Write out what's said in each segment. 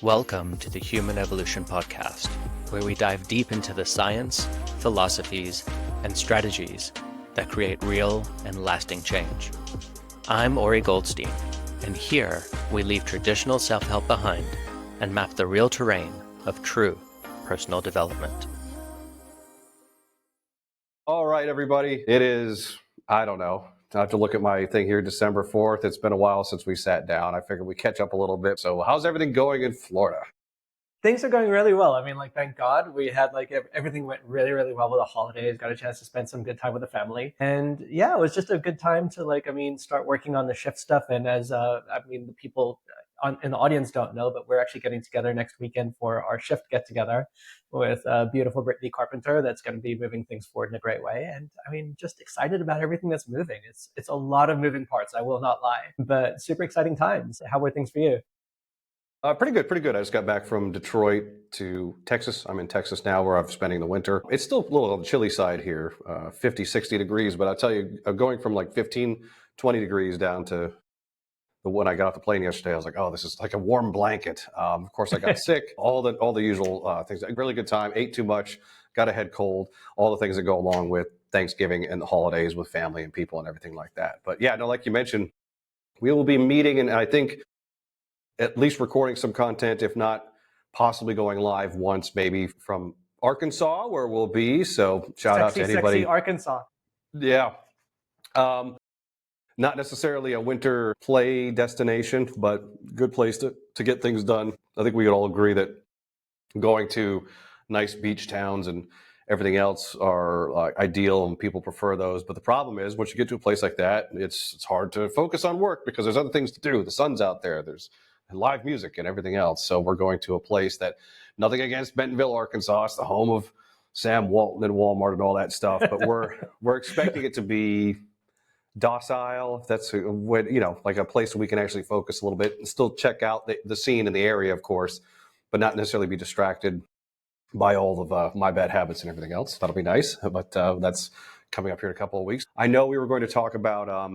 Welcome to the Human Evolution Podcast, where we dive deep into the science, philosophies, and strategies that create real and lasting change. I'm OriGoldstein, and here we leave traditional self-help behind and map the real terrain of true personal development. All right, everybody. It is, I don't know. I have to look at my thing here, December 4th. It's been a while since we sat down. I figured we catch up a little bit. So how's everything going in Florida? Things are going really well. Thank God we had everything went really, really well with the holidays. Got a chance to spend some good time with the family, and yeah, it was just a good time to start working on the shift stuff. And as the people in the audience don't know, but we're actually getting together next weekend for our shift get together with beautiful Brittany Carpenter. That's going to be moving things forward in a great way. And just excited about everything that's moving. It's a lot of moving parts. I will not lie, but super exciting times. How were things for you? Pretty good. I just got back from Detroit to Texas. I'm in Texas now where I'm spending the winter. It's still a little on the chilly side here, 50, 60 degrees. But I'll tell you, going from like 15, 20 degrees down to when I got off the plane yesterday, I was like, oh, this is like a warm blanket. Of course, I got sick, all the usual things. Really good time, ate too much, got a head cold, all the things that go along with Thanksgiving and the holidays with family and people and everything like that. But yeah, no, like you mentioned, we will be meeting, and I think at least recording some content, if not possibly going live once, maybe from Arkansas, where we'll be. So shout out to anybody. Sexy Arkansas. Yeah. Not necessarily a winter play destination, but good place to get things done. I think we could all agree that going to nice beach towns and everything else are ideal, and people prefer those. But the problem is, once you get to a place like that, it's hard to focus on work because there's other things to do. The sun's out there. There's live music and everything else. So we're going to a place that, nothing against Bentonville, Arkansas. It's the home of Sam Walton and Walmart and all that stuff. But we're expecting it to be docile. That's like a place where we can actually focus a little bit and still check out the scene in the area, of course, but not necessarily be distracted by all of my bad habits and everything else. That'll be nice. But that's coming up here in a couple of weeks. I know we were going to talk about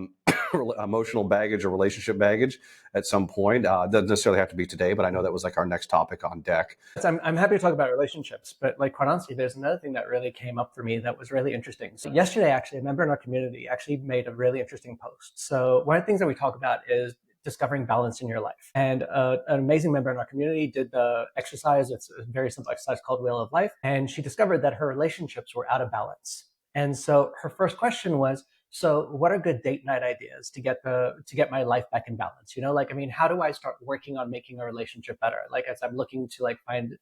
emotional baggage or relationship baggage at some point. Doesn't necessarily have to be today, but I know that was like our next topic on deck. I'm happy to talk about relationships, but quite honestly, there's another thing that really came up for me that was really interesting. So yesterday, actually, a member in our community actually made a really interesting post. So one of the things that we talk about is discovering balance in your life. And an amazing member in our community did the exercise. It's a very simple exercise called Wheel of Life. And she discovered that her relationships were out of balance. And so her first question was, so what are good date night ideas to get my life back in balance? How do I start working on making a relationship better? As I'm looking to find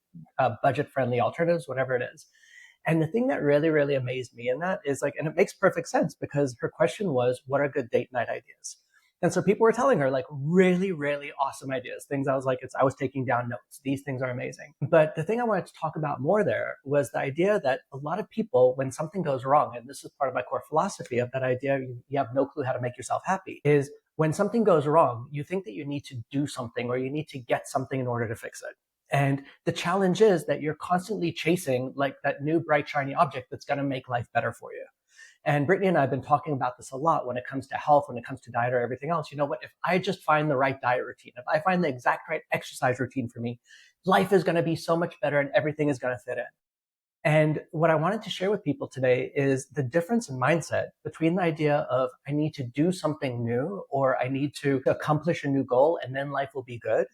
budget friendly alternatives, whatever it is. And the thing that really, really amazed me in that is and it makes perfect sense because her question was, what are good date night ideas? And so people were telling her really, really awesome ideas, things I was taking down notes. These things are amazing. But the thing I wanted to talk about more there was the idea that a lot of people, when something goes wrong, and this is part of my core philosophy of that idea, you have no clue how to make yourself happy, is when something goes wrong, you think that you need to do something or you need to get something in order to fix it. And the challenge is that you're constantly chasing that new bright, shiny object that's going to make life better for you. And Brittany and I have been talking about this a lot when it comes to health, when it comes to diet or everything else. You know what? If I just find the right diet routine, if I find the exact right exercise routine for me, life is going to be so much better and everything is going to fit in. And what I wanted to share with people today is the difference in mindset between the idea of I need to do something new or I need to accomplish a new goal and then life will be good,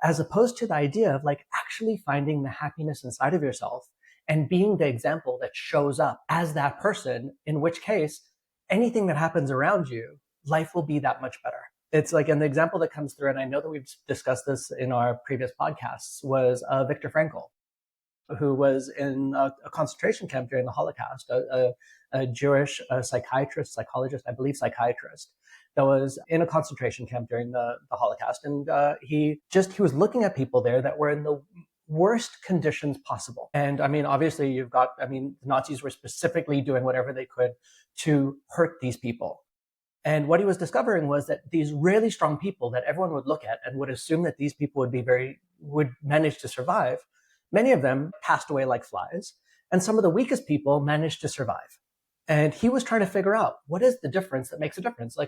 as opposed to the idea of actually finding the happiness inside of yourself and being the example that shows up as that person, in which case, anything that happens around you, life will be that much better. It's and the example that comes through, and I know that we've discussed this in our previous podcasts, was Viktor Frankl, who was in a concentration camp during the Holocaust, a Jewish psychiatrist, I believe psychiatrist, that was in a concentration camp during the Holocaust. And he was looking at people there that were in the worst conditions possible. And obviously the Nazis were specifically doing whatever they could to hurt these people. And what he was discovering was that these really strong people that everyone would look at and would assume that these people would manage to survive, many of them passed away like flies. And some of the weakest people managed to survive. And he was trying to figure out what is the difference that makes a difference.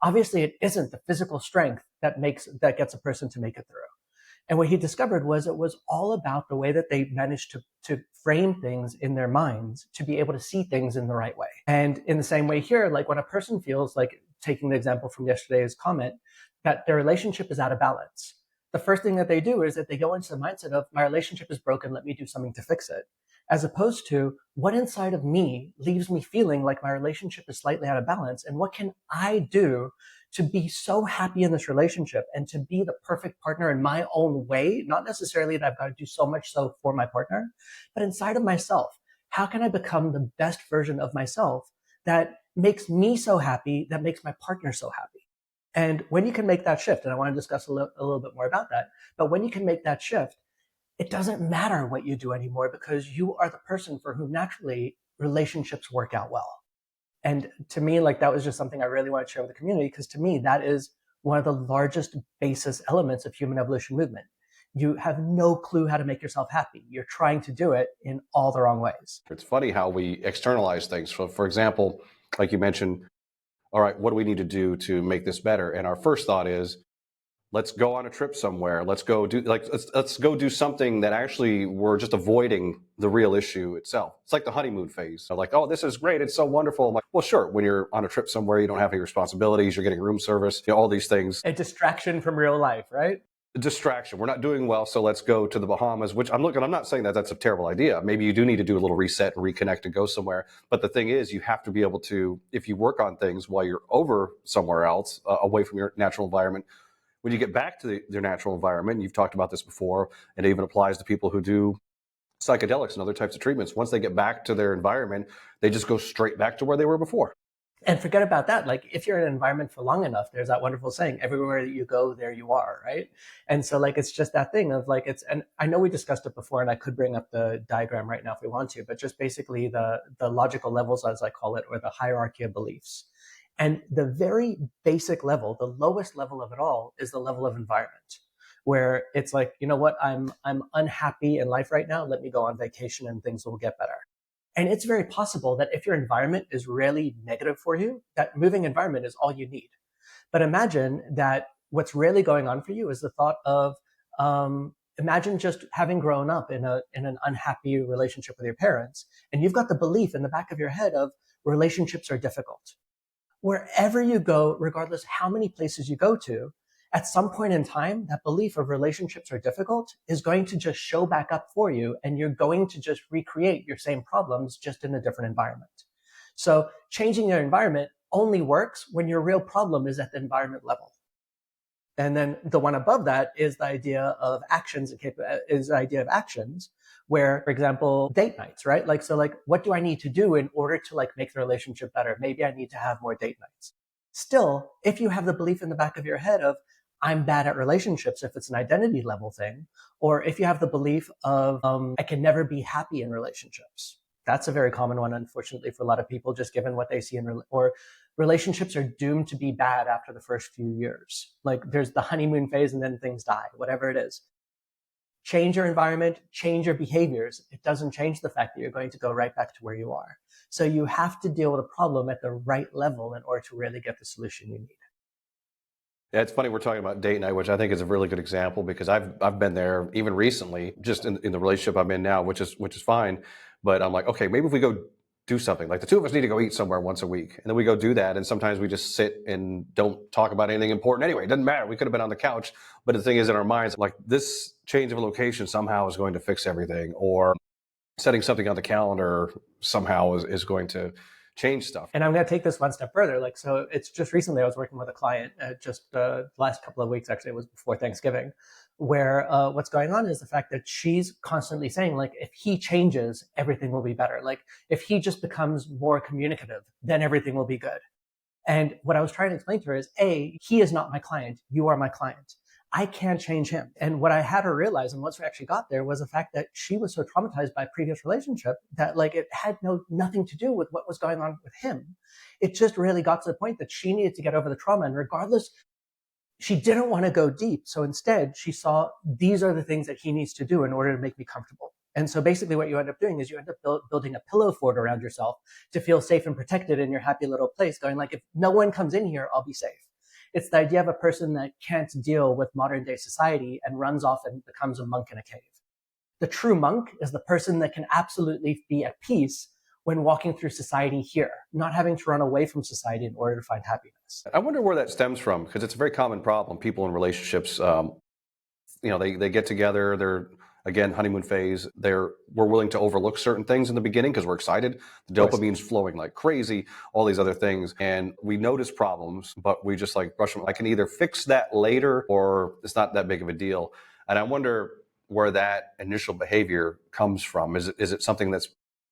Obviously it isn't the physical strength that gets a person to make it through. And what he discovered was it was all about the way that they managed to frame things in their minds to be able to see things in the right way. And in the same way here, like when a person feels like, taking the example from yesterday's comment, that their relationship is out of balance, the first thing that they do is that they go into the mindset of, my relationship is broken, let me do something to fix it. As opposed to, what inside of me leaves me feeling like my relationship is slightly out of balance, and what can I do to be so happy in this relationship and to be the perfect partner in my own way? Not necessarily that I've got to do so much so for my partner, but inside of myself, how can I become the best version of myself that makes me so happy, that makes my partner so happy? And when you can make that shift, and I want to discuss a little bit more about that, but when you can make that shift, it doesn't matter what you do anymore, because you are the person for whom naturally relationships work out well. And to me, like, that was just something I really want to share with the community, because to me, that is one of the largest basis elements of human evolution movement. You have no clue how to make yourself happy. You're trying to do it in all the wrong ways. It's funny how we externalize things. So, for example, like you mentioned, all right, what do we need to do to make this better? And our first thought is, let's go on a trip somewhere. Let's go do something that actually we're just avoiding the real issue itself. It's like the honeymoon phase. So like, oh, this is great. It's so wonderful. I'm like, well, sure. When you're on a trip somewhere, you don't have any responsibilities. You're getting room service, all these things. A distraction from real life, right? Distraction. We're not doing well, so let's go to the Bahamas, which I'm not saying that that's a terrible idea. Maybe you do need to do a little reset and reconnect and go somewhere. But the thing is, you have to be able to, if you work on things while you're over somewhere else, away from your natural environment, when you get back to your natural environment, and you've talked about this before, and it even applies to people who do psychedelics and other types of treatments. Once they get back to their environment, they just go straight back to where they were before. And forget about that. Like, if you're in an environment for long enough, there's that wonderful saying, everywhere that you go, there you are, right? And so, like, it's just that thing of like, and I know we discussed it before, and I could bring up the diagram right now if we want to, but just basically the logical levels, as I call it, or the hierarchy of beliefs. And the very basic level, the lowest level of it all, is the level of environment, where it's like, you know what, I'm unhappy in life right now. Let me go on vacation and things will get better. And it's very possible that if your environment is really negative for you, that moving environment is all you need. But imagine that what's really going on for you is the thought of, imagine just having grown up in an unhappy relationship with your parents, and you've got the belief in the back of your head of relationships are difficult. Wherever you go, regardless how many places you go to, at some point in time, that belief of relationships are difficult is going to just show back up for you, and you're going to just recreate your same problems just in a different environment. So changing your environment only works when your real problem is at the environment level. And then the one above that is the idea of actions, where, for example, date nights, right? Like, so like, what do I need to do in order to like make the relationship better? Maybe I need to have more date nights. Still, if you have the belief in the back of your head of, I'm bad at relationships, if it's an identity level thing, or if you have the belief of, I can never be happy in relationships. That's a very common one, unfortunately, for a lot of people, just given what they see or relationships are doomed to be bad after the first few years. Like, there's the honeymoon phase and then things die, whatever it is. Change your environment, change your behaviors. It doesn't change the fact that you're going to go right back to where you are. So you have to deal with a problem at the right level in order to really get the solution you need. Yeah, it's funny we're talking about date night, which I think is a really good example, because I've been there even recently, just in the relationship I'm in now, which is fine. But I'm like, okay, maybe if we go do something, like the two of us need to go eat somewhere once a week, and then we go do that, and sometimes we just sit and don't talk about anything important anyway. It doesn't matter. We could have been on the couch, but the thing is, in our minds, like, this change of location somehow is going to fix everything, or setting something on the calendar somehow is going to change stuff. And I'm going to take this one step further. Like, so it's just recently I was working with a client, just the last couple of weeks, actually, it was before Thanksgiving, where what's going on is the fact that she's constantly saying, like, if he changes, everything will be better. Like, if he just becomes more communicative, then everything will be good. And what I was trying to explain to her is, A, he is not my client. You are my client. I can't change him. And what I had her realize, and once we actually got there, was the fact that she was so traumatized by a previous relationship that, like, it had nothing to do with what was going on with him. It just really got to the point that she needed to get over the trauma. And regardless, she didn't want to go deep. So instead, she saw, these are the things that he needs to do in order to make me comfortable. And so basically what you end up doing is you end up building a pillow fort around yourself to feel safe and protected in your happy little place, going like, if no one comes in here, I'll be safe. It's the idea of a person that can't deal with modern day society and runs off and becomes a monk in a cave. The true monk is the person that can absolutely be at peace when walking through society here, not having to run away from society in order to find happiness. I wonder where that stems from, because it's a very common problem. People in relationships, they get together, they're, again, honeymoon phase. We're willing to overlook certain things in the beginning because we're excited. The dopamine's flowing like crazy, all these other things. And we notice problems, but we just like brush them. I can either fix that later or it's not that big of a deal. And I wonder where that initial behavior comes from. Is it something that's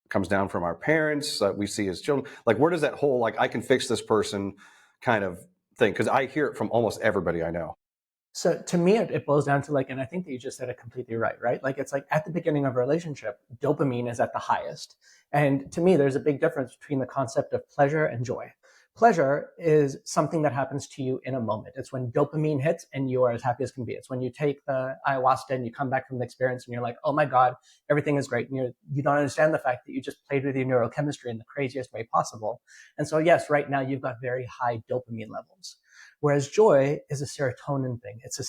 comes down from our parents that we see as children? Like, where does that whole, like, I can fix this person kind of thing? Because I hear it from almost everybody I know. So to me, it boils down to and I think that you just said it completely right? Like, it's like at the beginning of a relationship, dopamine is at the highest. And to me, there's a big difference between the concept of pleasure and joy. Pleasure is something that happens to you in a moment. It's when dopamine hits and you are as happy as can be. It's when you take the ayahuasca and you come back from the experience and you're like, oh my God, everything is great. And you don't understand the fact that you just played with your neurochemistry in the craziest way possible. And so yes, right now you've got very high dopamine levels. Whereas joy is a serotonin thing. It's a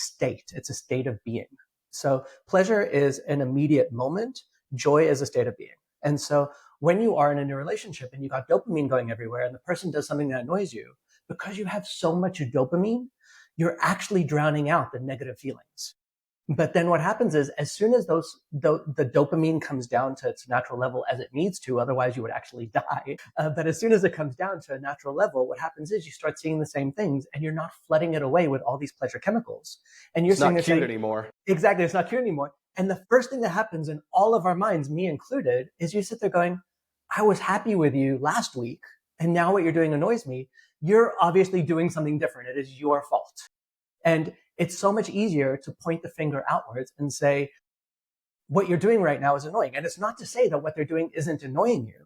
state of being. So pleasure is an immediate moment. Joy is a state of being. And so when you are in a new relationship and you got dopamine going everywhere and the person does something that annoys you, because you have so much dopamine, you're actually drowning out the negative feelings. But then what happens is, as soon as the dopamine comes down to its natural level, as it needs to, otherwise you would actually die. But as soon as it comes down to a natural level, what happens is you start seeing the same things and you're not flooding it away with all these pleasure chemicals. And you're it's not cute anymore. Exactly. It's not cute anymore. And the first thing that happens in all of our minds, me included, is you sit there going, I was happy with you last week. And now what you're doing annoys me. You're obviously doing something different. It is your fault. And it's so much easier to point the finger outwards and say, what you're doing right now is annoying. And it's not to say that what they're doing isn't annoying you.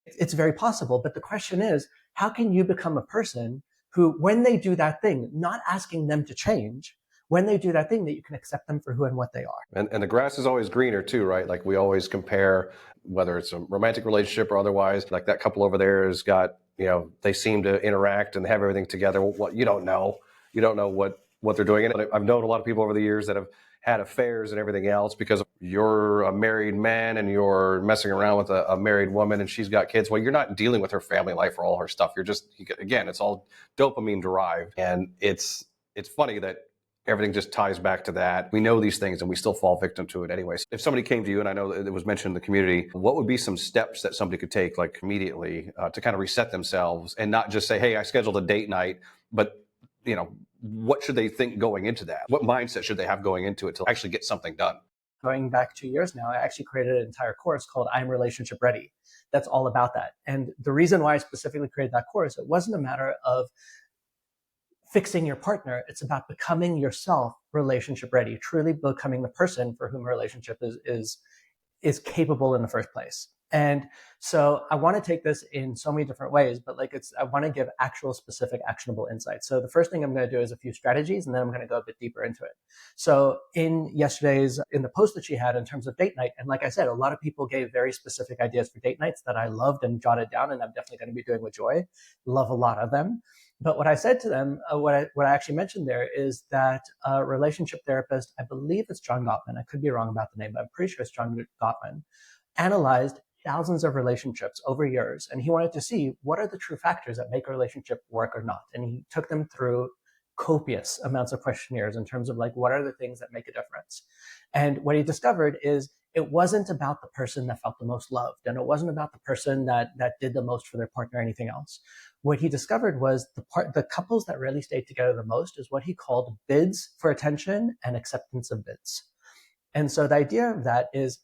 It's very possible. But the question is, how can you become a person who, when they do that thing, not asking them to change, when they do that thing, that you can accept them for who and what they are. And the grass is always greener too, right? Like, we always compare, whether it's a romantic relationship or otherwise, like that couple over there has got, they seem to interact and have everything together. What you don't know what they're doing. And I've known a lot of people over the years that have had affairs and everything else because you're a married man and you're messing around with a married woman and she's got kids. Well, you're not dealing with her family life or all her stuff. Again, it's all dopamine derived. And it's funny that everything just ties back to that. We know these things and we still fall victim to it anyways. If somebody came to you, and I know it was mentioned in the community, what would be some steps that somebody could take, like immediately, to kind of reset themselves and not just say, hey, I scheduled a date night, but what should they think going into that? What mindset should they have going into it to actually get something done? Going back 2 years now, I actually created an entire course called I'm Relationship Ready. That's all about that. And the reason why I specifically created that course, it wasn't a matter of fixing your partner. It's about becoming yourself relationship ready, truly becoming the person for whom a relationship is capable in the first place. And so I want to take this in so many different ways, but I want to give actual specific actionable insights. So the first thing I'm going to do is a few strategies, and then I'm going to go a bit deeper into it. So in the post that she had in terms of date night, and like I said, a lot of people gave very specific ideas for date nights that I loved and jotted down, and I'm definitely going to be doing with joy. Love a lot of them. But what I said to them, what I actually mentioned there is that a relationship therapist, I believe it's John Gottman, I could be wrong about the name, but I'm pretty sure it's John Gottman, analyzed thousands of relationships over years. And he wanted to see what are the true factors that make a relationship work or not. And he took them through copious amounts of questionnaires in terms of what are the things that make a difference. And what he discovered is it wasn't about the person that felt the most loved. And it wasn't about the person that did the most for their partner or anything else. What he discovered was the couples that really stayed together the most is what he called bids for attention and acceptance of bids. And so the idea of that is,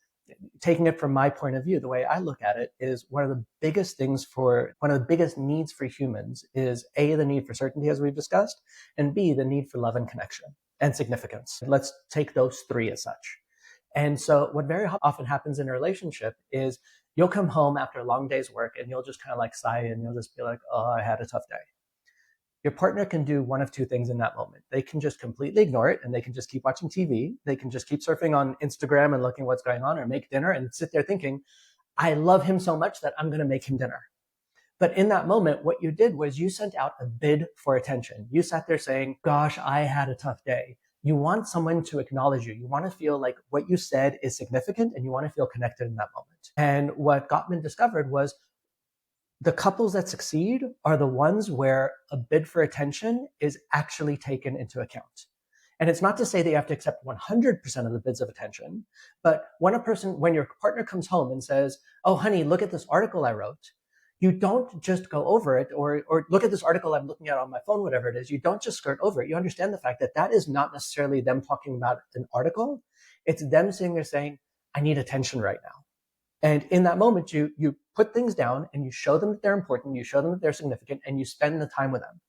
taking it from my point of view, the way I look at it is one of the biggest needs for humans is A, the need for certainty, as we've discussed, and B, the need for love and connection and significance. Let's take those three as such. And so what very often happens in a relationship is you'll come home after a long day's work and you'll just kind of sigh and you'll just be like, oh, I had a tough day. Your partner can do one of two things in that moment. They can just completely ignore it and they can just keep watching TV. They can just keep surfing on Instagram and looking what's going on, or make dinner and sit there thinking, I love him so much that I'm going to make him dinner. But in that moment, what you did was you sent out a bid for attention. You sat there saying, gosh, I had a tough day. You want someone to acknowledge you. You want to feel like what you said is significant, and you want to feel connected in that moment. And what Gottman discovered was the couples that succeed are the ones where a bid for attention is actually taken into account. And it's not to say that you have to accept 100% of the bids of attention, but when your partner comes home and says, oh, honey, look at this article I wrote, you don't just go over it, or look at this article I'm looking at on my phone, whatever it is. You don't just skirt over it. You understand the fact that that is not necessarily them talking about an article. It's them sitting there saying, I need attention right now. And in that moment, you put things down and you show them that they're important, you show them that they're significant, and you spend the time with them.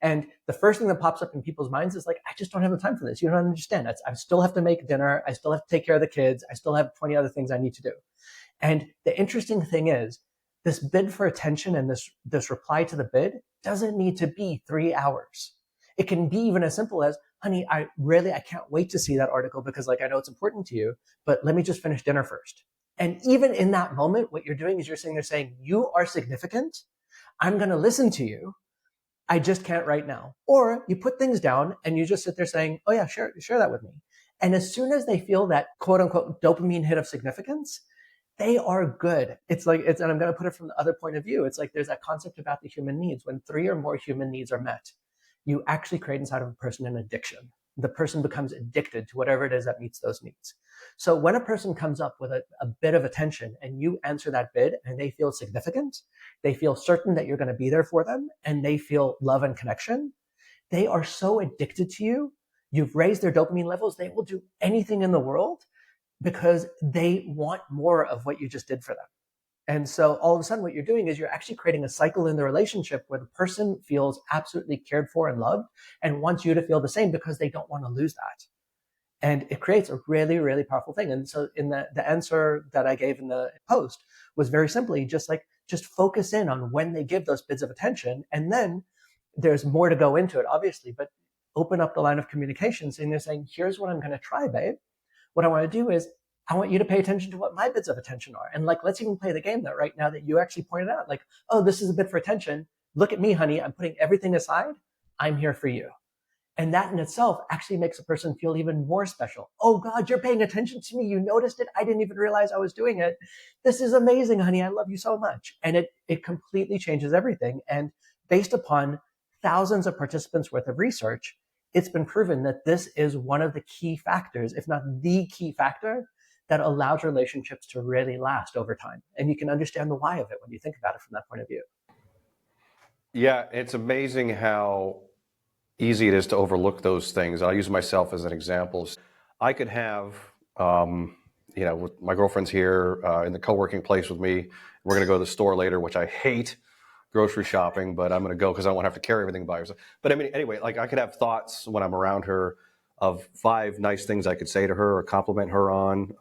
And the first thing that pops up in people's minds is like, I just don't have the time for this. You don't understand. I still have to make dinner. I still have to take care of the kids. I still have 20 other things I need to do. And the interesting thing is, this bid for attention and this reply to the bid doesn't need to be 3 hours. It can be even as simple as, honey, I can't wait to see that article because I know it's important to you, but let me just finish dinner first. And even in that moment, what you're doing is you're sitting there saying, you are significant. I'm going to listen to you. I just can't right now. Or you put things down and you just sit there saying, oh yeah, share that with me. And as soon as they feel that quote unquote dopamine hit of significance, they are good. And I'm going to put it from the other point of view. It's like there's that concept about the human needs. When 3 or more human needs are met, you actually create inside of a person an addiction. The person becomes addicted to whatever it is that meets those needs. So when a person comes up with a bit of attention and you answer that bid and they feel significant, they feel certain that you're going to be there for them, and they feel love and connection, they are so addicted to you. You've raised their dopamine levels. They will do anything in the world because they want more of what you just did for them. And so all of a sudden what you're doing is you're actually creating a cycle in the relationship where the person feels absolutely cared for and loved and wants you to feel the same because they don't want to lose that. And it creates a really, really powerful thing. And so in the answer that I gave in the post was very simply just focus in on when they give those bids of attention. And then there's more to go into it, obviously, but open up the line of communication saying, they're saying, here's what I'm going to try, babe. What I want to do is I want you to pay attention to what my bids of attention are. And let's even play the game that right now that you actually pointed out, oh, this is a bid for attention. Look at me, honey. I'm putting everything aside. I'm here for you. And that in itself actually makes a person feel even more special. Oh God, you're paying attention to me. You noticed it. I didn't even realize I was doing it. This is amazing, honey. I love you so much. And it completely changes everything. And based upon thousands of participants worth of research, it's been proven that this is one of the key factors, if not the key factor, that allows relationships to really last over time. And you can understand the why of it when you think about it from that point of view. Yeah, it's amazing how easy it is to overlook those things. I'll use myself as an example. I could have, with my girlfriend's here in the co-working place with me. We're going to go to the store later, which I hate grocery shopping, but I'm going to go because I won't have to carry everything by herself. But I mean, anyway, I could have thoughts when I'm around her of 5 nice things I could say to her or compliment her on.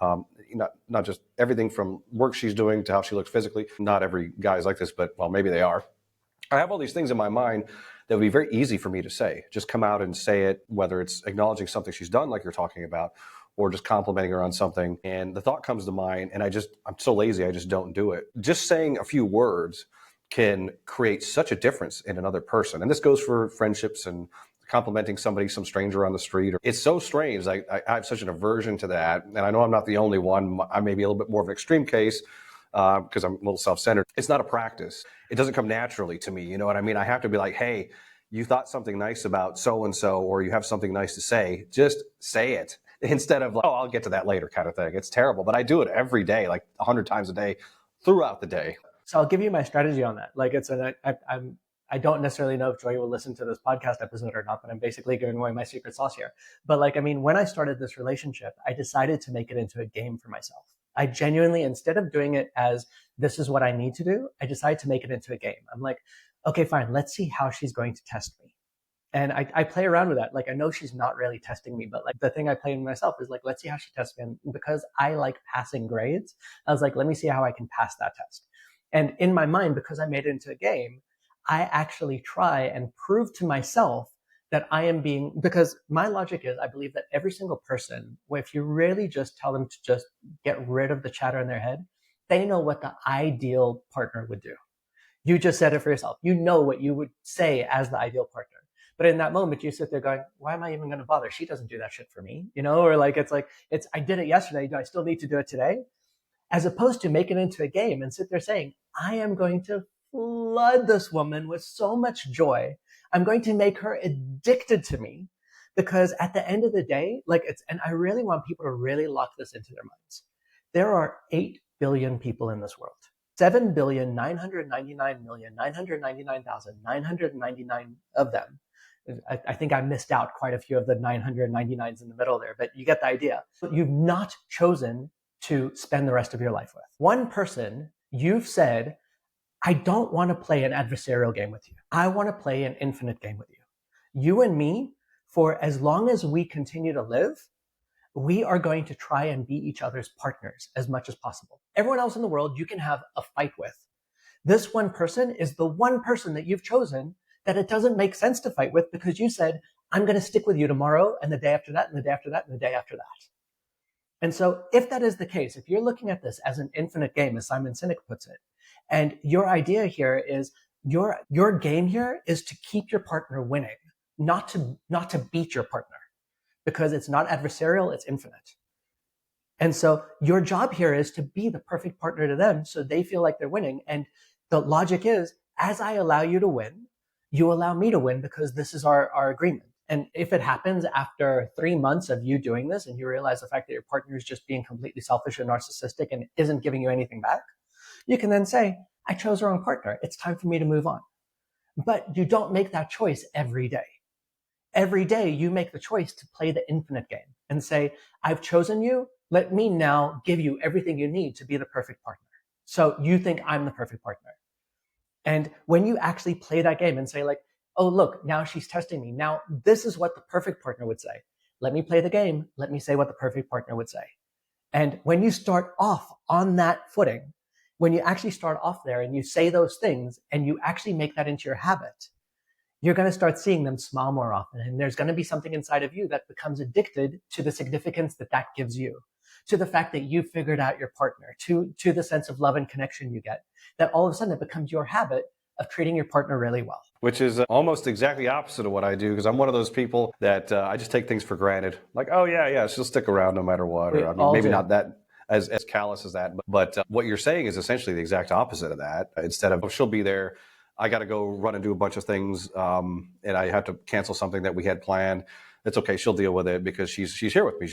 Not just everything from work she's doing to how she looks physically. Not every guy is like this, but well, maybe they are. I have all these things in my mind that would be very easy for me to say. Just come out and say it, whether it's acknowledging something she's done like you're talking about, or just complimenting her on something. And the thought comes to mind, and I'm so lazy, I just don't do it. Just saying a few words can create such a difference in another person. And this goes for friendships and complimenting somebody, some stranger on the street. It's so strange. I have such an aversion to that. And I know I'm not the only one. I may be a little bit more of an extreme case because I'm a little self-centered. It's not a practice. It doesn't come naturally to me. You know what I mean? I have to be like, hey, you thought something nice about so-and-so, or you have something nice to say, just say it instead of oh, I'll get to that later kind of thing. It's terrible, but I do it every day, 100 times a day throughout the day. So I'll give you my strategy on that. I don't necessarily know if Joy will listen to this podcast episode or not, but I'm basically giving away my secret sauce here. But when I started this relationship, I decided to make it into a game for myself. I genuinely, instead of doing it as this is what I need to do, I decided to make it into a game. I'm like, okay, fine, let's see how she's going to test me. And I play around with that. I know she's not really testing me, but the thing I play with myself is let's see how she tests me. And because I like passing grades, I was like, let me see how I can pass that test. And in my mind, because I made it into a game, I actually try and prove to myself that I am because my logic is I believe that every single person, if you really just tell them to just get rid of the chatter in their head, they know what the ideal partner would do. You just said it for yourself. You know what you would say as the ideal partner. But in that moment, you sit there going, why am I even going to bother? She doesn't do that shit for me, or I did it yesterday. Do I still need to do it today? As opposed to make it into a game and sit there saying, I am going to flood this woman with so much joy. I'm going to make her addicted to me, because at the end of the day, and I really want people to really lock this into their minds. There are 8 billion people in this world. 7,999,999,999 of them. I think I missed out quite a few of the 999s in the middle there, but you get the idea. You've not chosen to spend the rest of your life with. One person, you've said, I don't want to play an adversarial game with you. I want to play an infinite game with you. You and me, for as long as we continue to live, we are going to try and be each other's partners as much as possible. Everyone else in the world you can have a fight with. This one person is the one person that you've chosen that it doesn't make sense to fight with, because you said, I'm going to stick with you tomorrow and the day after that and the day after that and the day after that. And so if that is the case, if you're looking at this as an infinite game, as Simon Sinek puts it, and your idea here is your game here is to keep your partner winning, not to beat your partner, because it's not adversarial, it's infinite. And so your job here is to be the perfect partner to them so they feel like they're winning. And the logic is, as I allow you to win, you allow me to win, because this is our agreement. And if it happens after 3 months of you doing this and you realize the fact that your partner is just being completely selfish and narcissistic and isn't giving you anything back, you can then say, I chose the wrong partner. It's time for me to move on. But you don't make that choice every day. Every day you make the choice to play the infinite game and say, I've chosen you. Let me now give you everything you need to be the perfect partner. So you think I'm the perfect partner. And when you actually play that game and say oh, look, now she's testing me. Now this is what the perfect partner would say. Let me play the game. Let me say what the perfect partner would say. And when you start off on that footing, when you actually start off there and you say those things and you actually make that into your habit, you're going to start seeing them smile more often. And there's going to be something inside of you that becomes addicted to the significance that gives you, to the fact that you figured out your partner, to the sense of love and connection you get, that all of a sudden it becomes your habit of treating your partner really well. Which is almost exactly opposite of what I do, because I'm one of those people that I just take things for granted. Like, oh yeah, she'll stick around no matter what. Or, I mean, maybe not that as callous as that, but what you're saying is essentially the exact opposite of that. Instead of, she'll be there, I got to go run and do a bunch of things, and I have to cancel something that we had planned. It's okay, she'll deal with it because she's here with me.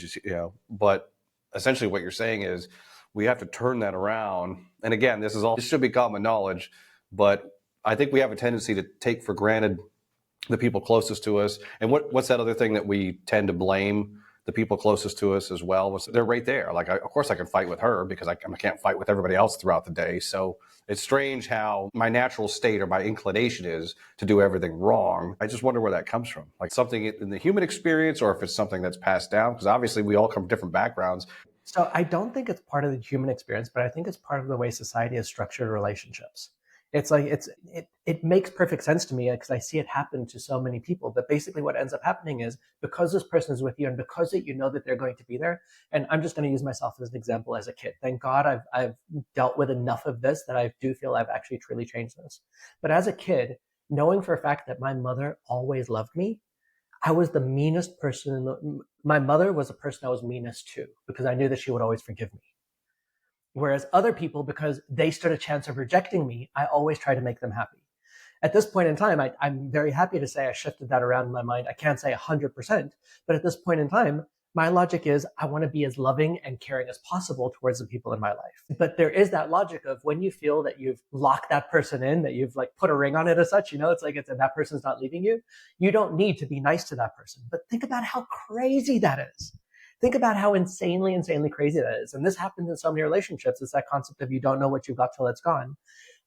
But essentially what you're saying is we have to turn that around. And again, this should be common knowledge, but I think we have a tendency to take for granted the people closest to us. And what's that other thing that we tend to blame the people closest to us as well? They're right there. Of course I can fight with her because I can't fight with everybody else throughout the day. So it's strange how my natural state or my inclination is to do everything wrong. I just wonder where that comes from. Like something in the human experience, or if it's something that's passed down, because obviously we all come from different backgrounds. So I don't think it's part of the human experience, but I think it's part of the way society has structured relationships. It makes perfect sense to me because I see it happen to so many people. But basically what ends up happening is, because this person is with you and because you know that they're going to be there, and I'm just going to use myself as an example as a kid. Thank God I've dealt with enough of this that I do feel I've actually truly changed this. But as a kid, knowing for a fact that my mother always loved me, I was the meanest person. My mother was the person I was meanest to, because I knew that she would always forgive me. Whereas other people, because they stood a chance of rejecting me, I always try to make them happy. At this point in time, I'm very happy to say I shifted that around in my mind. I can't say 100%, but at this point in time, my logic is I want to be as loving and caring as possible towards the people in my life. But there is that logic of when you feel that you've locked that person in, that you've put a ring on it as such, it's that person's not leaving you. You don't need to be nice to that person. But think about how crazy that is. Think about how insanely, insanely crazy that is. And this happens in so many relationships. It's that concept of you don't know what you've got till it's gone.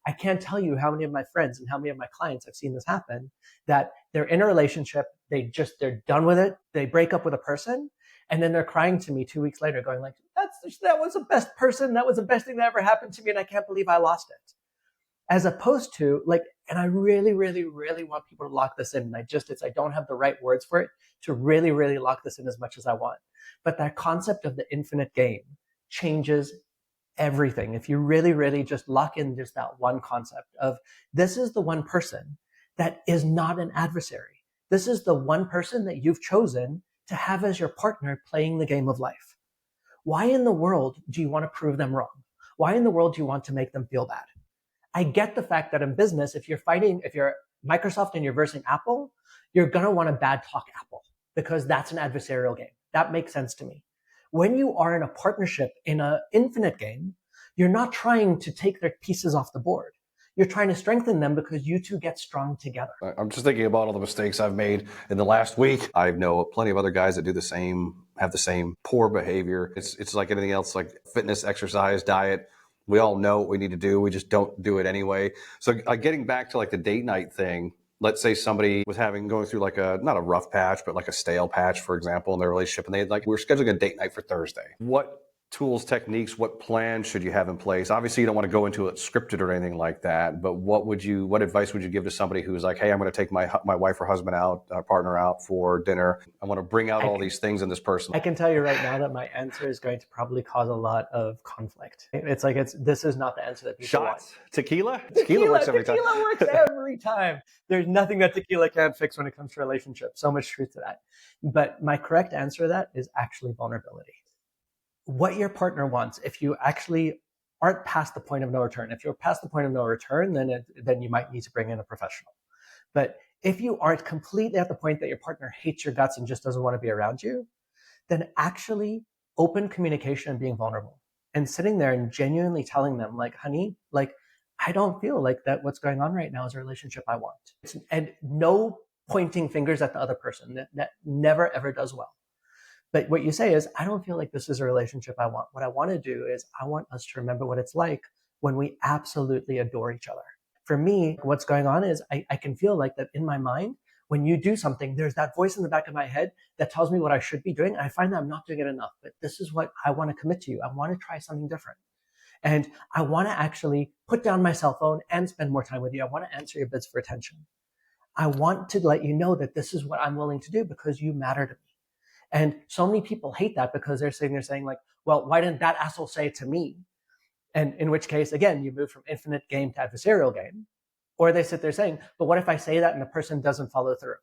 I can't tell you how many of my friends and how many of my clients I've seen this happen, that they're in a relationship, they're done with it, they break up with a person, and then they're crying to me 2 weeks later going that was the best person, that was the best thing that ever happened to me, and I can't believe I lost it. As opposed to and I really, really, really want people to lock this in. And I don't have the right words for it to really, really lock this in as much as I want. But that concept of the infinite game changes everything. If you really, really just lock in just that one concept of this is the one person that is not an adversary. This is the one person that you've chosen to have as your partner playing the game of life. Why in the world do you want to prove them wrong? Why in the world do you want to make them feel bad? I get the fact that in business, if you're Microsoft and you're versing Apple, you're going to want to bad talk Apple because that's an adversarial game. That makes sense to me. When you are in a partnership in an infinite game, you're not trying to take their pieces off the board. You're trying to strengthen them because you two get strong together. I'm just thinking about all the mistakes I've made in the last week. I know plenty of other guys that do the same, have the same poor behavior. It's like anything else, like fitness, exercise, diet. We all know what we need to do. We just don't do it anyway. So getting back to like the date night thing, let's say somebody was going through like not a rough patch, but like a stale patch, for example, in their relationship. And we're scheduling a date night for Thursday. What tools, techniques, what plans should you have in place? Obviously, you don't want to go into it scripted or anything like that, but what advice would you give to somebody who's like, hey, I'm going to take my wife or husband out, partner out for dinner. I want to bring out all these things in this person. I can tell you right now that my answer is going to probably cause a lot of conflict. This is not the answer that people want. Shots? Tequila? Tequila works every time. Tequila works every time. There's nothing that tequila can't fix when it comes to relationships. So much truth to that. But my correct answer to that is actually vulnerability. What your partner wants, if you actually aren't past the point of no return. If you're past the point of no return, then you might need to bring in a professional. But if you aren't completely at the point that your partner hates your guts and just doesn't want to be around you, then actually open communication and being vulnerable and sitting there and genuinely telling them, like, honey, like, I don't feel like that what's going on right now is a relationship I want. And no pointing fingers at the other person. That never, ever does well. But what you say is, I don't feel like this is a relationship I want. What I want to do is I want us to remember what it's like when we absolutely adore each other. For me, what's going on is I can feel like that in my mind, when you do something, there's that voice in the back of my head that tells me what I should be doing. And I find that I'm not doing it enough, but this is what I want to commit to you. I want to try something different. And I want to actually put down my cell phone and spend more time with you. I want to answer your bids for attention. I want to let you know that this is what I'm willing to do because you matter to me. And so many people hate that because they're sitting there saying like, well, why didn't that asshole say it to me? And in which case, again, you move from infinite game to adversarial game. Or they sit there saying, but what if I say that and the person doesn't follow through?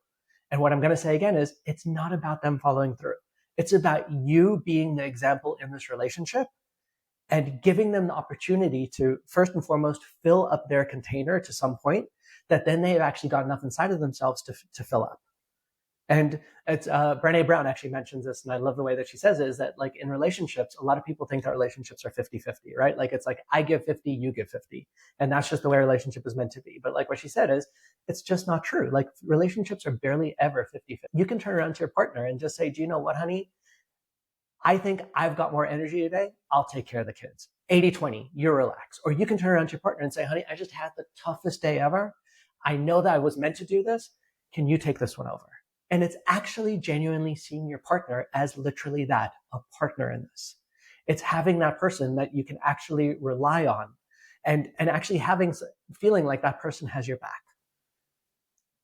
And what I'm going to say again is, it's not about them following through. It's about you being the example in this relationship and giving them the opportunity to, first and foremost, fill up their container to some point that then they've actually got enough inside of themselves to fill up. And it's Brené Brown actually mentions this, and I love the way that she says it, is that like in relationships, a lot of people think that relationships are 50-50, right? Like it's like I give 50, you give 50. And that's just the way a relationship is meant to be. But like what she said is, it's just not true. Like relationships are barely ever 50-50. You can turn around to your partner and just say, do you know what, honey? I think I've got more energy today. I'll take care of the kids. 80-20, you relax. Or you can turn around to your partner and say, honey, I just had the toughest day ever. I know that I was meant to do this. Can you take this one over? And it's actually genuinely seeing your partner as literally that, a partner in this. It's having that person that you can actually rely on and actually feeling like that person has your back.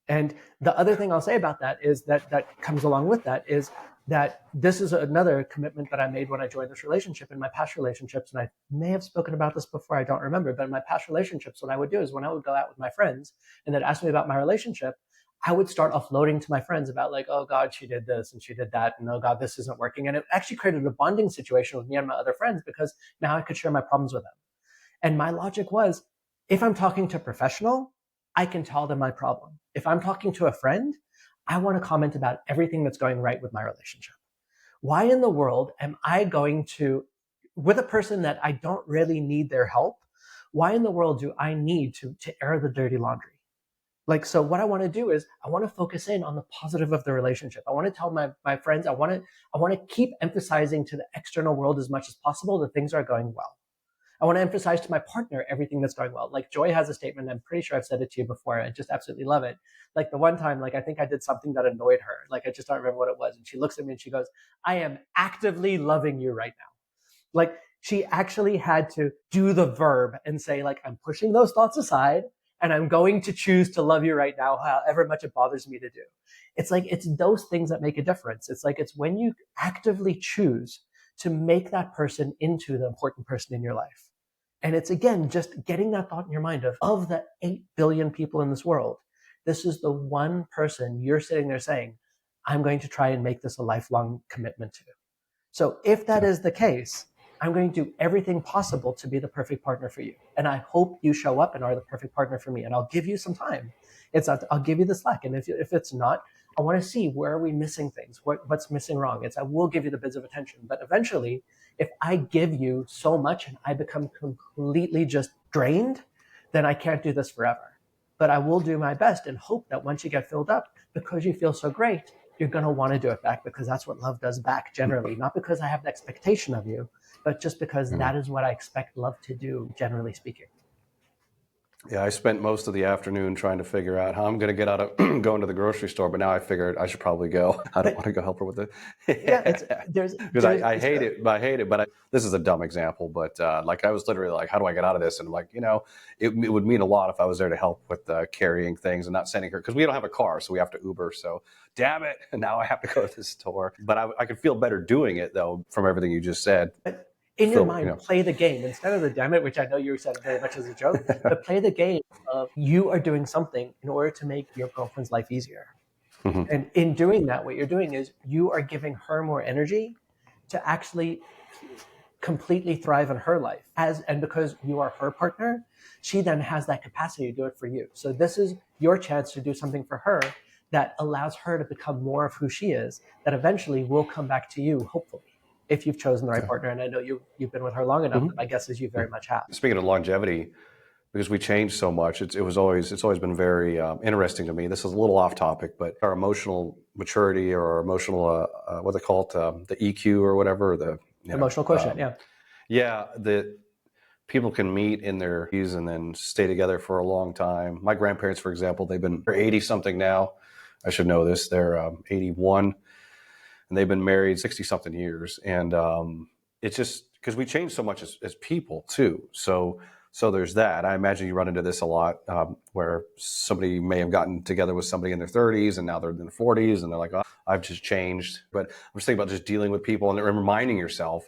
And the other thing I'll say about that is that comes along with that is that this is another commitment that I made when I joined this relationship in my past relationships. And I may have spoken about this before, I don't remember, but in my past relationships, what I would do is when I would go out with my friends and they'd ask me about my relationship, I would start offloading to my friends about like, oh God, she did this and she did that. And oh God, this isn't working. And it actually created a bonding situation with me and my other friends because now I could share my problems with them. And my logic was, if I'm talking to a professional, I can tell them my problem. If I'm talking to a friend, I want to comment about everything that's going right with my relationship. Why in the world am I going to, with a person that I don't really need their help, why in the world do I need to air the dirty laundry? Like, so what I want to do is I want to focus in on the positive of the relationship. I want to tell my friends, I want to keep emphasizing to the external world as much as possible that things are going well. I want to emphasize to my partner everything that's going well. Like Joy has a statement, I'm pretty sure I've said it to you before. I just absolutely love it. Like the one time, like I think I did something that annoyed her. Like I just don't remember what it was. And she looks at me and she goes, I am actively loving you right now. Like she actually had to do the verb and say like, I'm pushing those thoughts aside and I'm going to choose to love you right now, however much it bothers me to do. It's like, it's those things that make a difference. It's like, it's when you actively choose to make that person into the important person in your life. And it's, again, just getting that thought in your mind of the 8 billion people in this world, this is the one person you're sitting there saying, I'm going to try and make this a lifelong commitment to. So if that is the case, I'm going to do everything possible to be the perfect partner for you. And I hope you show up and are the perfect partner for me. And I'll give you some time. I'll give you the slack. And if it's not, I want to see, where are we missing things? What's missing wrong? I will give you the bits of attention. But eventually, if I give you so much and I become completely just drained, then I can't do this forever. But I will do my best and hope that once you get filled up, because you feel so great, you're going to want to do it back, because that's what love does back generally. Not because I have an expectation of you, but just because that is what I expect love to do, generally speaking. Yeah, I spent most of the afternoon trying to figure out how I'm going to get out of going to the grocery store, but now I figured I should probably go. I don't want to go help her with it. Because I hate it. But this is a dumb example, but like I was literally like, how do I get out of this? And I'm like, it would mean a lot if I was there to help with carrying things and not sending her, because we don't have a car, so we have to Uber. So damn it, and now I have to go to the store. But I could feel better doing it though, from everything you just said. In your mind, play the game instead of the damn it, which I know you said very much as a joke, but play the game of you are doing something in order to make your girlfriend's life easier. Mm-hmm. And in doing that, what you're doing is you are giving her more energy to actually completely thrive in her life. And because you are her partner, she then has that capacity to do it for you. So this is your chance to do something for her that allows her to become more of who she is, that eventually will come back to you, hopefully, if you've chosen the right partner. And I know you've been with her long enough, that my guess is you very much have. Speaking of longevity, because we changed so much, it's always been very interesting to me. This is a little off topic, but our emotional maturity, or our emotional, what they call it, the EQ or whatever, the emotional quotient, that people can meet in their 80s and then stay together for a long time. My grandparents, for example, they're 80 something now. I should know this. They're 81. And they've been married 60 something years. And it's just because we change so much as people too. So there's that. I imagine you run into this a lot, where somebody may have gotten together with somebody in their 30s and now they're in their 40s and they're like, oh, I've just changed. But I'm just thinking about just dealing with people and reminding yourself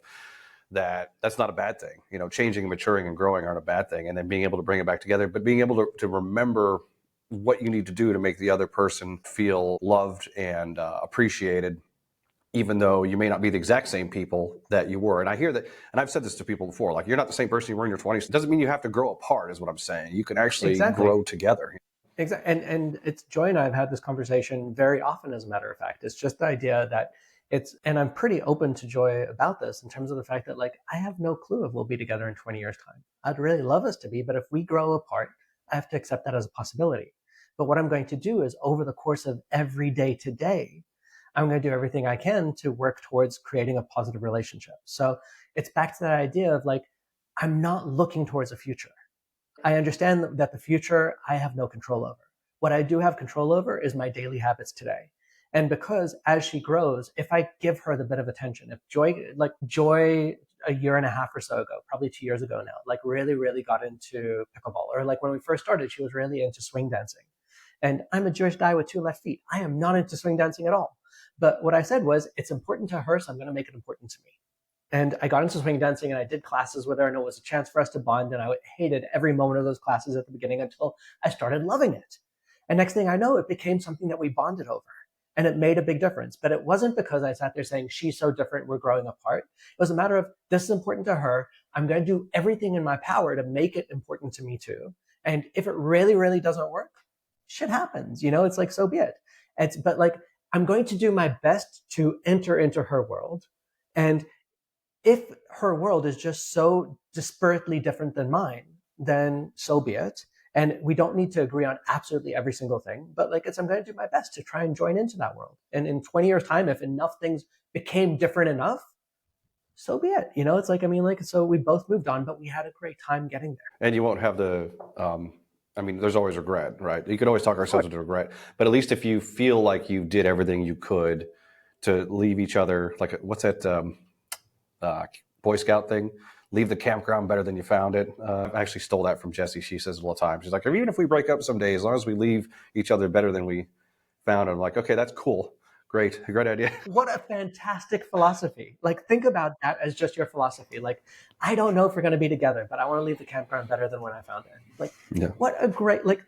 that that's not a bad thing. Changing and maturing and growing aren't a bad thing. And then being able to bring it back together, but being able to remember what you need to do to make the other person feel loved and appreciated, even though you may not be the exact same people that you were. And I hear that, and I've said this to people before, like, you're not the same person you were in your 20s. It doesn't mean you have to grow apart, is what I'm saying. You can actually grow together. Exactly. And it's Joy and I have had this conversation very often, as a matter of fact. It's just the idea that and I'm pretty open to Joy about this, in terms of the fact that, like, I have no clue if we'll be together in 20 years' time. I'd really love us to be, but if we grow apart, I have to accept that as a possibility. But what I'm going to do is, over the course of every day to day, I'm going to do everything I can to work towards creating a positive relationship. So it's back to that idea of, like, I'm not looking towards a future. I understand that the future I have no control over. What I do have control over is my daily habits today. And because as she grows, if I give her the bit of attention, if Joy a year and a half or so ago, probably 2 years ago now, like really, really got into pickleball, or like when we first started, she was really into swing dancing. And I'm a Jewish guy with 2 left feet. I am not into swing dancing at all. But what I said was, it's important to her, so I'm going to make it important to me. And I got into swing dancing and I did classes with her, and it was a chance for us to bond. And I hated every moment of those classes at the beginning until I started loving it. And next thing I know, it became something that we bonded over. And it made a big difference. But it wasn't because I sat there saying, she's so different, we're growing apart. It was a matter of, this is important to her. I'm going to do everything in my power to make it important to me too. And if it really, really doesn't work, shit happens. It's like, so be it. But like, I'm going to do my best to enter into her world. And if her world is just so disparately different than mine, then so be it. And we don't need to agree on absolutely every single thing, but I'm going to do my best to try and join into that world. And in 20 years' time, if enough things became different enough, so be it. It's like, so we both moved on, but we had a great time getting there. And you won't have there's always regret, right? You could always talk ourselves into regret, but at least if you feel like you did everything you could to leave each other, like, what's that Boy Scout thing? Leave the campground better than you found it. I actually stole that from Jessie. She says it all the time. She's like, even if we break up someday, as long as we leave each other better than we found it. I'm like, okay, that's cool. Great idea. What a fantastic philosophy. Like, think about that as just your philosophy. Like, I don't know if we're going to be together, but I want to leave the campground better than when I found it. Like, Yeah. what a great, like,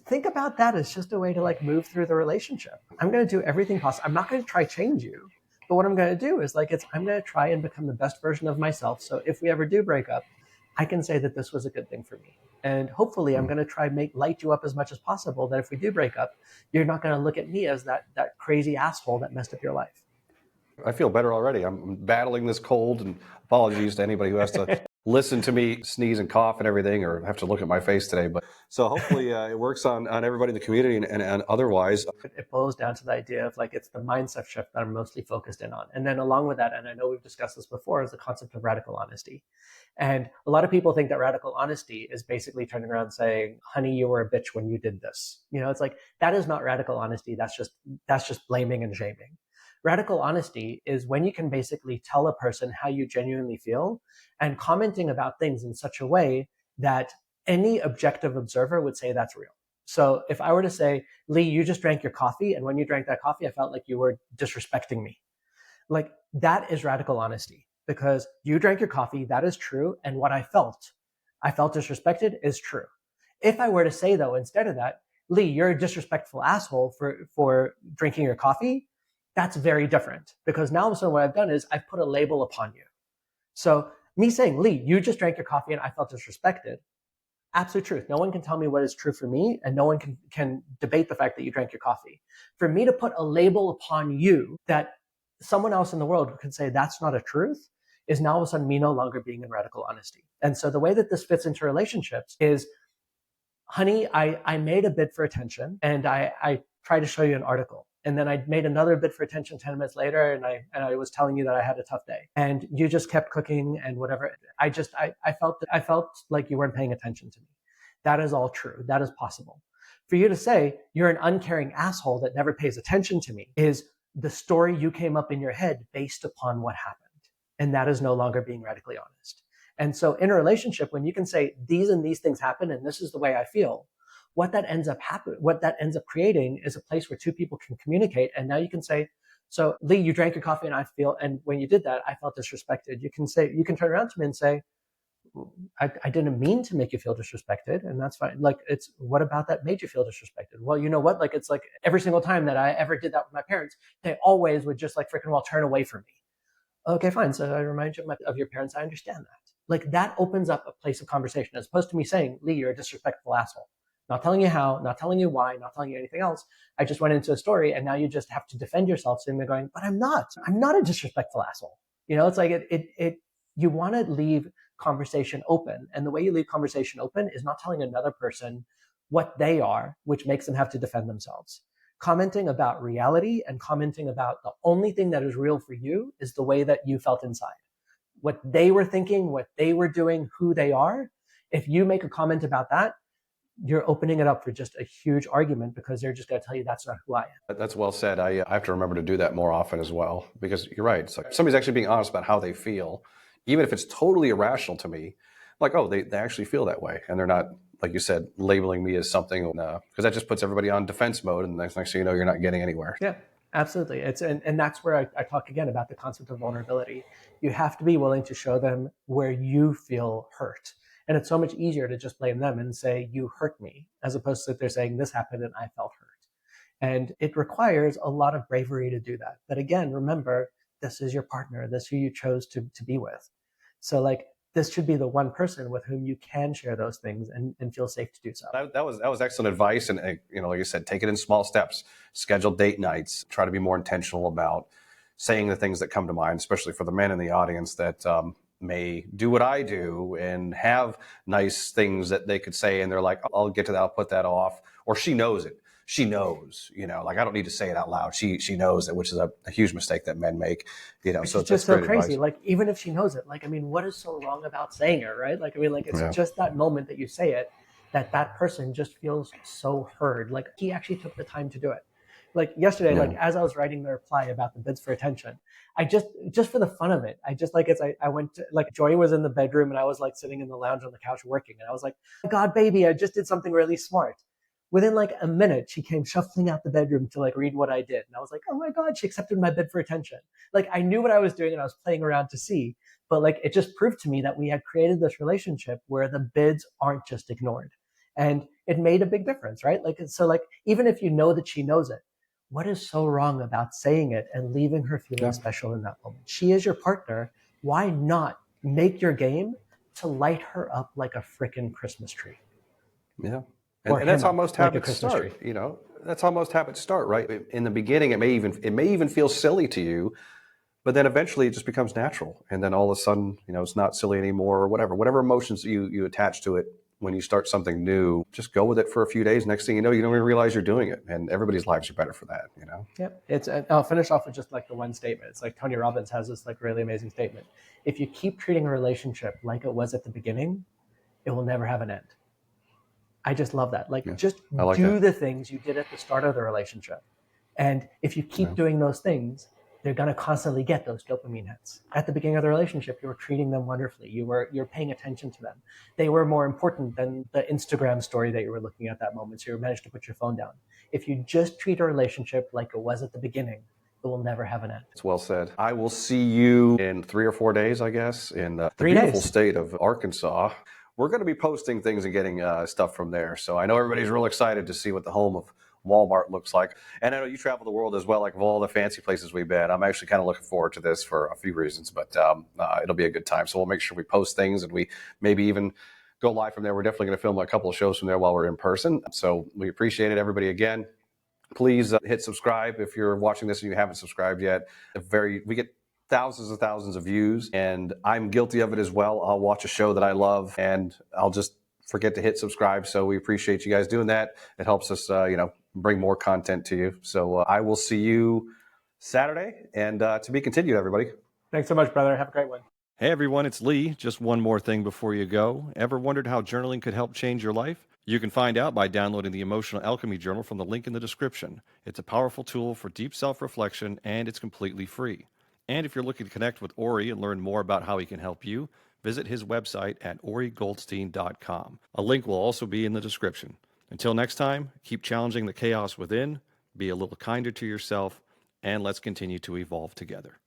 think about that as just a way to like move through the relationship. I'm going to do everything possible. I'm not going to try change you, but what I'm going to do is like, I'm going to try and become the best version of myself. So if we ever do break up, I can say that this was a good thing for me. And hopefully I'm going to try and light you up as much as possible, that if we do break up, you're not going to look at me as that crazy asshole that messed up your life. I feel better already. I'm battling this cold, and apologies to anybody who has to listen to me sneeze and cough and everything, or have to look at my face today. But so hopefully it works on everybody in the community and otherwise. It boils down to the idea of like, it's the mindset shift that I'm mostly focused in on. And then along with that, and I know we've discussed this before, is the concept of radical honesty. And a lot of people think that radical honesty is basically turning around saying, honey, you were a bitch when you did this. You know, it's like, that is not radical honesty. That's just blaming and shaming. Radical honesty is when you can basically tell a person how you genuinely feel and commenting about things in such a way that any objective observer would say that's real. So if I were to say, Lee, you just drank your coffee, and when you drank that coffee, I felt like you were disrespecting me. Like, that is radical honesty, because you drank your coffee, that is true, and what I felt disrespected, is true. If I were to say, though, instead of that, Lee, you're a disrespectful asshole for drinking your coffee, that's very different, because now all of a sudden what I've done is I've put a label upon you. So me saying, Lee, you just drank your coffee and I felt disrespected, absolute truth. No one can tell me what is true for me, and no one can debate the fact that you drank your coffee. For me to put a label upon you that someone else in the world could say that's not a truth is now all of a sudden me no longer being in radical honesty. And so the way that this fits into relationships is, honey, I made a bid for attention, and I tried to show you an article. And then I made another bid for attention 10 minutes later, and I was telling you that I had a tough day, and you just kept cooking and whatever. I felt like you weren't paying attention to me. That is all true. That is possible. For you to say you're an uncaring asshole that never pays attention to me is the story you came up in your head based upon what happened. And that is no longer being radically honest. And so in a relationship, when you can say these and these things happen, and this is the way I feel, what that ends up creating is a place where two people can communicate. And now you can say, so Lee, you drank your coffee and when you did that, I felt disrespected. You can turn around to me and say, I didn't mean to make you feel disrespected, and that's fine. Like, what about that made you feel disrespected? Well, you know what? Like, it's like every single time that I ever did that with my parents, they always would just like freaking well turn away from me. Okay, fine. So I remind you of your parents. I understand that. Like, that opens up a place of conversation, as opposed to me saying, Lee, you're a disrespectful asshole. Not telling you how, not telling you why, not telling you anything else. I just went into a story, and now you just have to defend yourself, sitting there going, but I'm not a disrespectful asshole. You know, it's like you want to leave conversation open. And the way you leave conversation open is not telling another person what they are, which makes them have to defend themselves. Commenting about reality and commenting about the only thing that is real for you is the way that you felt inside. What they were thinking, what they were doing, who they are. If you make a comment about that, you're opening it up for just a huge argument, because they're just going to tell you that's not who I am. That's well said. I have to remember to do that more often as well, because you're right. It's like somebody's actually being honest about how they feel, even if it's totally irrational to me. Like, oh, they actually feel that way, and they're not, like you said, labeling me as something, because that just puts everybody on defense mode, and next thing you know, you're not getting anywhere. Yeah, absolutely. And that's where I talk again about the concept of vulnerability. You have to be willing to show them where you feel hurt. And it's so much easier to just blame them and say, you hurt me, as opposed to they're saying this happened and I felt hurt. And it requires a lot of bravery to do that. But again, remember, this is your partner. This is who you chose to be with. So like, this should be the one person with whom you can share those things and feel safe to do so. That was excellent advice. And like you said, take it in small steps, schedule date nights, try to be more intentional about saying the things that come to mind, especially for the men in the audience that may do what I do and have nice things that they could say. And they're like, I'll get to that. I'll put that off. Or she knows it. She knows, like, I don't need to say it out loud. She knows it, which is a huge mistake that men make, so it's just so crazy. Advice. Like, even if she knows it, like, I mean, what is so wrong about saying it, right? Like, I mean, like, it's just that moment that you say it, that person just feels so heard. Like, he actually took the time to do it. Like yesterday, like as I was writing the reply about the bids for attention, I just for the fun of it, I went to, like, Joy was in the bedroom and I was like sitting in the lounge on the couch working, and I was like, God, baby, I just did something really smart. Within like a minute, she came shuffling out the bedroom to like read what I did. And I was like, oh my God, she accepted my bid for attention. Like I knew what I was doing and I was playing around to see. But like it just proved to me that we had created this relationship where the bids aren't just ignored. And it made a big difference, right? Like, so like, even if you know that she knows it, what is so wrong about saying it and leaving her feeling special in that moment? She is your partner. Why not make your game to light her up like a freaking Christmas tree? Yeah. And that's how most like habits start. You know, that's how most habits start, right? In the beginning, it may even feel silly to you, but then eventually it just becomes natural. And then all of a sudden, you know, it's not silly anymore or whatever emotions you attach to it when you start something new, just go with it for a few days. Next thing you know, you don't even realize you're doing it. And everybody's lives are better for that, you know? Yep. I'll finish off with just like the one statement. It's like Tony Robbins has this like really amazing statement. If you keep treating a relationship like it was at the beginning, it will never have an end. I just love that. Like, just do the things you did at the start of the relationship. And if you keep doing those things, they're going to constantly get those dopamine hits. At the beginning of the relationship, you were treating them wonderfully. You're paying attention to them. They were more important than the Instagram story that you were looking at that moment. So you managed to put your phone down. If you just treat a relationship like it was at the beginning, it will never have an end. It's well said. I will see you in 3 or 4 days, I guess, in the beautiful state of Arkansas. We're going to be posting things and getting stuff from there. So I know everybody's real excited to see what the home of Walmart looks like. And I know you travel the world as well, like of all the fancy places we've been. I'm actually kind of looking forward to this for a few reasons, but it'll be a good time. So we'll make sure we post things and we maybe even go live from there. We're definitely going to film a couple of shows from there while we're in person. So we appreciate it, everybody, again. Please hit subscribe if you're watching this and you haven't subscribed yet. We get thousands and thousands of views, and I'm guilty of it as well. I'll watch a show that I love and I'll just forget to hit subscribe. So we appreciate you guys doing that. It helps us, bring more content to you. So I will see you Saturday, and to be continued, everybody. Thanks so much, brother. Have a great one. Hey everyone, it's Lee. Just one more thing before you go. Ever wondered how journaling could help change your life? You can find out by downloading the Emotional Alchemy Journal from the link in the description. It's a powerful tool for deep self-reflection, and it's completely free. And if you're looking to connect with Ori and learn more about how he can help you, visit his website at OriGoldstein.com. A link will also be in the description. Until next time, keep challenging the chaos within, be a little kinder to yourself, and let's continue to evolve together.